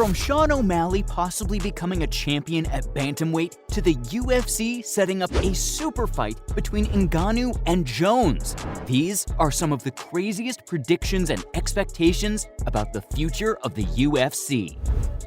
From Sean O'Malley possibly becoming a champion at bantamweight to the UFC setting up a super fight between Ngannou and Jones. These are some of the craziest predictions and expectations about the future of the UFC.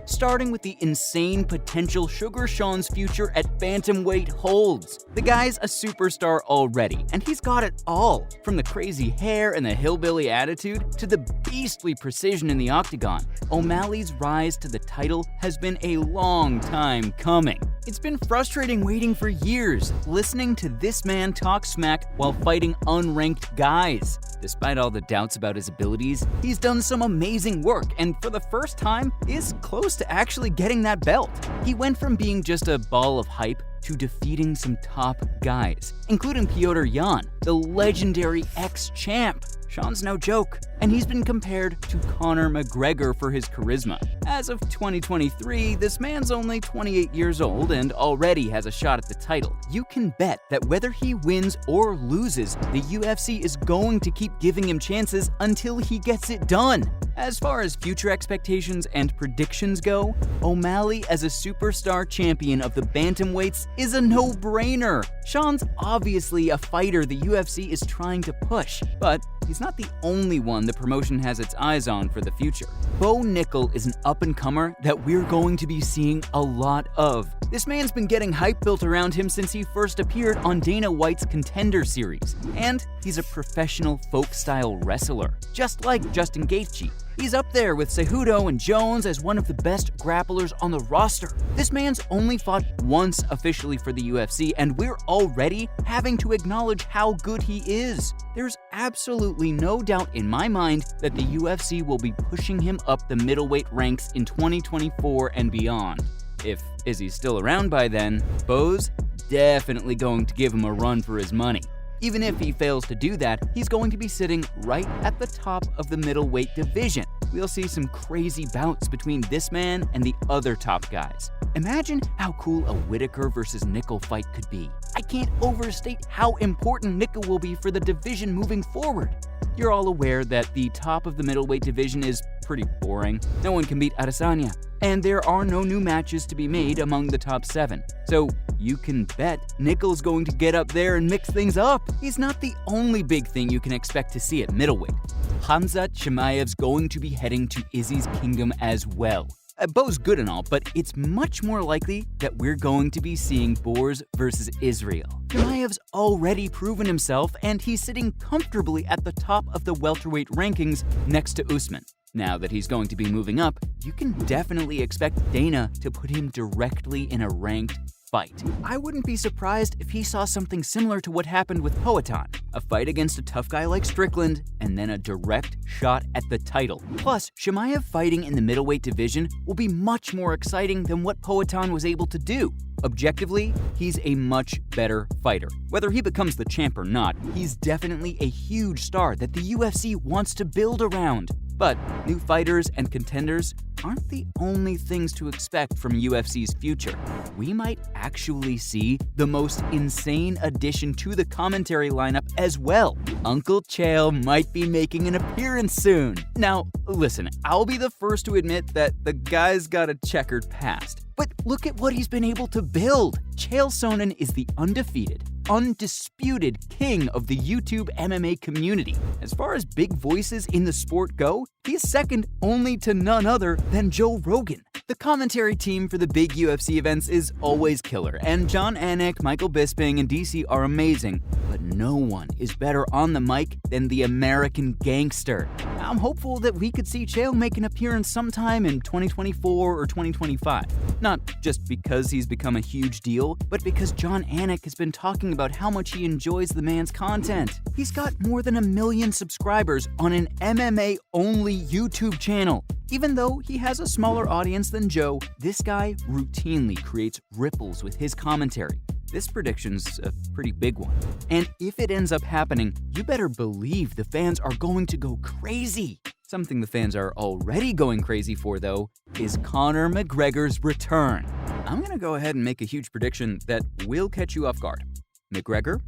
Starting with the insane potential Sugar Sean's future at bantamweight holds. The guy's a superstar already, and he's got it all, from the crazy hair and the hillbilly attitude to the beastly precision in the octagon. O'Malley's rise to the title has been a long time coming. It's been frustrating waiting for years, listening to this man talk smack while fighting unranked guys. Despite all the doubts about his abilities, he's done some amazing work and for the first time is close to actually getting that belt. He went from being just a ball of hype to defeating some top guys, including Petr Yan, the legendary ex-champ. Sean's no joke, and he's been compared to Conor McGregor for his charisma. As of 2023, this man's only 28 years old and already has a shot at the title. You can bet that whether he wins or loses, the UFC is going to keep giving him chances until he gets it done. As far as future expectations and predictions go, O'Malley as a superstar champion of the bantamweights is a no-brainer. Sean's obviously a fighter the UFC is trying to push, but he's not the only one the promotion has its eyes on for the future. Bo Nickal is an up-and-comer that we're going to be seeing a lot of. This man's been getting hype built around him since he first appeared on Dana White's Contender Series, and he's a professional folk-style wrestler, just like Justin Gaethje. He's up there with Cejudo and Jones as one of the best grapplers on the roster. This man's only fought once officially for the UFC, and we're already having to acknowledge how good he is. There's absolutely no doubt in my mind that the UFC will be pushing him up the middleweight ranks in 2024 and beyond. If Izzy's still around by then, Bo's definitely going to give him a run for his money. Even if he fails to do that, he's going to be sitting right at the top of the middleweight division. We'll see some crazy bouts between this man and the other top guys. Imagine how cool a Whittaker versus Nickal fight could be. I can't overstate how important Nickal will be for the division moving forward. You're all aware that the top of the middleweight division is pretty boring. No one can beat Adesanya, and there are no new matches to be made among the top 7. So you can bet Nickal's going to get up there and mix things up. He's not the only big thing you can expect to see at middleweight. Khamzat Chimaev's going to be heading to Izzy's kingdom as well. Bo's good and all, but it's much more likely that we're going to be seeing Boers versus Israel. Chimaev's already proven himself, and he's sitting comfortably at the top of the welterweight rankings next to Usman. Now that he's going to be moving up, you can definitely expect Dana to put him directly in a ranked fight. I wouldn't be surprised if he saw something similar to what happened with Poatan, a fight against a tough guy like Strickland, and then a direct shot at the title. Plus, Chimaev fighting in the middleweight division will be much more exciting than what Poatan was able to do. Objectively, he's a much better fighter. Whether he becomes the champ or not, he's definitely a huge star that the UFC wants to build around. But new fighters and contenders aren't the only things to expect from UFC's future. We might actually see the most insane addition to the commentary lineup as well. Uncle Chael might be making an appearance soon. Now, listen, I'll be the first to admit that the guy's got a checkered past. But look at what he's been able to build. Chael Sonnen is the undefeated, undisputed king of the YouTube MMA community. As far as big voices in the sport go, he's second only to none other than Joe Rogan. The commentary team for the big UFC events is always killer, and John Anik, Michael Bisping, and DC are amazing, but no one is better on the mic than the American gangster. I'm hopeful that we could see Chael make an appearance sometime in 2024 or 2025. Not just because he's become a huge deal, but because John Anik has been talking about how much he enjoys the man's content. He's got more than 1 million subscribers on an MMA-only YouTube channel. Even though he has a smaller audience than Joe, this guy routinely creates ripples with his commentary. This prediction's a pretty big one. And if it ends up happening, you better believe the fans are going to go crazy. Something the fans are already going crazy for, though, is Conor McGregor's return. I'm gonna go ahead and make a huge prediction that will catch you off guard. McGregor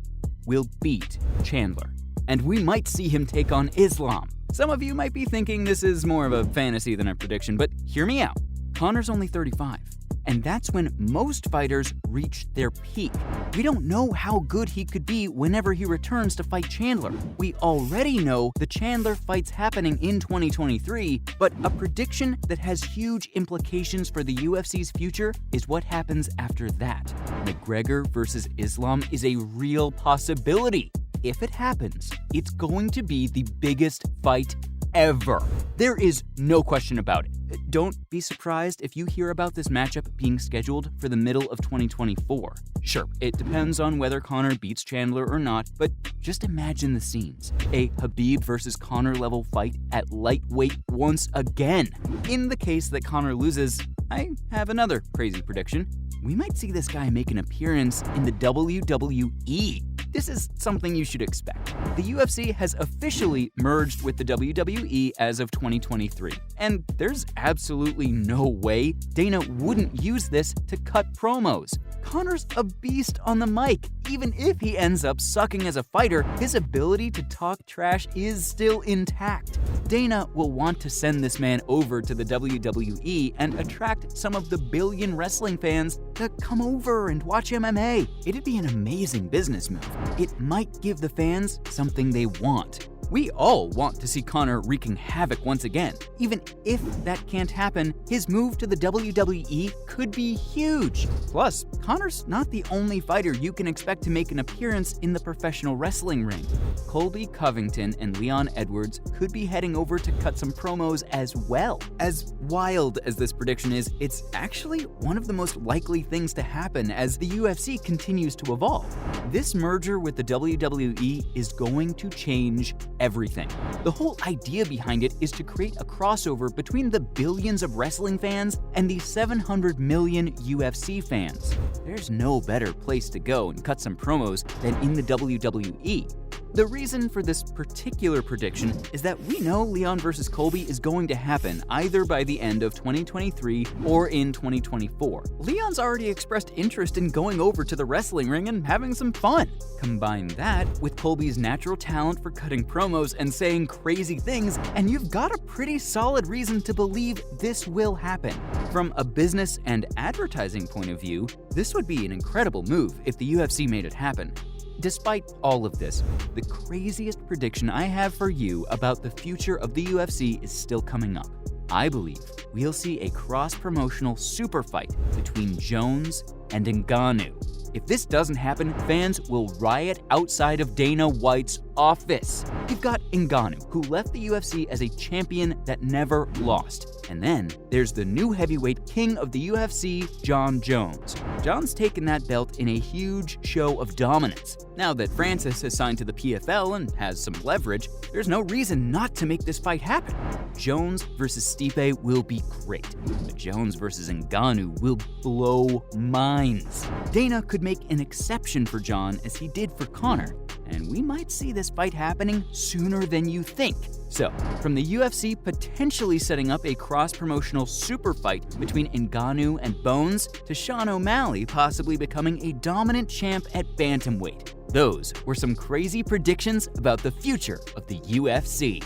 will beat Chandler, and we might see him take on Islam. Some of you might be thinking this is more of a fantasy than a prediction, but hear me out. Conor's only 35. And that's when most fighters reach their peak. We don't know how good he could be whenever he returns to fight Chandler. We already know the Chandler fight's happening in 2023, but a prediction that has huge implications for the UFC's future is what happens after that. McGregor versus Islam is a real possibility. If it happens, it's going to be the biggest fight ever. There is no question about it. Don't be surprised if you hear about this matchup being scheduled for the middle of 2024. Sure, it depends on whether Conor beats Chandler or not, but just imagine the scenes. A Khabib versus Conor level fight at lightweight once again. In the case that Conor loses, I have another crazy prediction. We might see this guy make an appearance in the WWE. This is something you should expect. The UFC has officially merged with the WWE as of 2023, and there's absolutely no way Dana wouldn't use this to cut promos. Conor's a beast on the mic. Even if he ends up sucking as a fighter, his ability to talk trash is still intact. Dana will want to send this man over to the WWE and attract some of the billion wrestling fans to come over and watch MMA. It'd be an amazing business move. It might give the fans something they want. We all want to see Conor wreaking havoc once again. Even if that can't happen, his move to the WWE could be huge. Plus, Conor's not the only fighter you can expect to make an appearance in the professional wrestling ring. Colby Covington and Leon Edwards could be heading over to cut some promos as well. As wild as this prediction is, it's actually one of the most likely things to happen as the UFC continues to evolve. This merger with the WWE is going to change everything. The whole idea behind it is to create a crossover between the billions of wrestling fans and the 700 million UFC fans. There's no better place to go and cut some promos than in the WWE. The reason for this particular prediction is that we know Leon versus Colby is going to happen either by the end of 2023 or in 2024. Leon's already expressed interest in going over to the wrestling ring and having some fun. Combine that with Colby's natural talent for cutting promos and saying crazy things, and you've got a pretty solid reason to believe this will happen. From a business and advertising point of view, this would be an incredible move if the UFC made it happen. Despite all of this, the craziest prediction I have for you about the future of the UFC is still coming up. I believe we'll see a cross-promotional super fight between Jones and Ngannou. If this doesn't happen, fans will riot outside of Dana White's office. You've got Ngannou, who left the UFC as a champion that never lost. And then there's the new heavyweight king of the UFC, Jon Jones. Jon's taken that belt in a huge show of dominance. Now that Francis has signed to the PFL and has some leverage, there's no reason not to make this fight happen. Jones versus Stipe will be great, but Jones versus Ngannou will blow minds. Dana could make an exception for Jon as he did for Conor, and we might see this fight happening sooner than you think. So, from the UFC potentially setting up a cross-promotional super fight between Ngannou and Bones to Sean O'Malley possibly becoming a dominant champ at bantamweight. Those were some crazy predictions about the future of the UFC.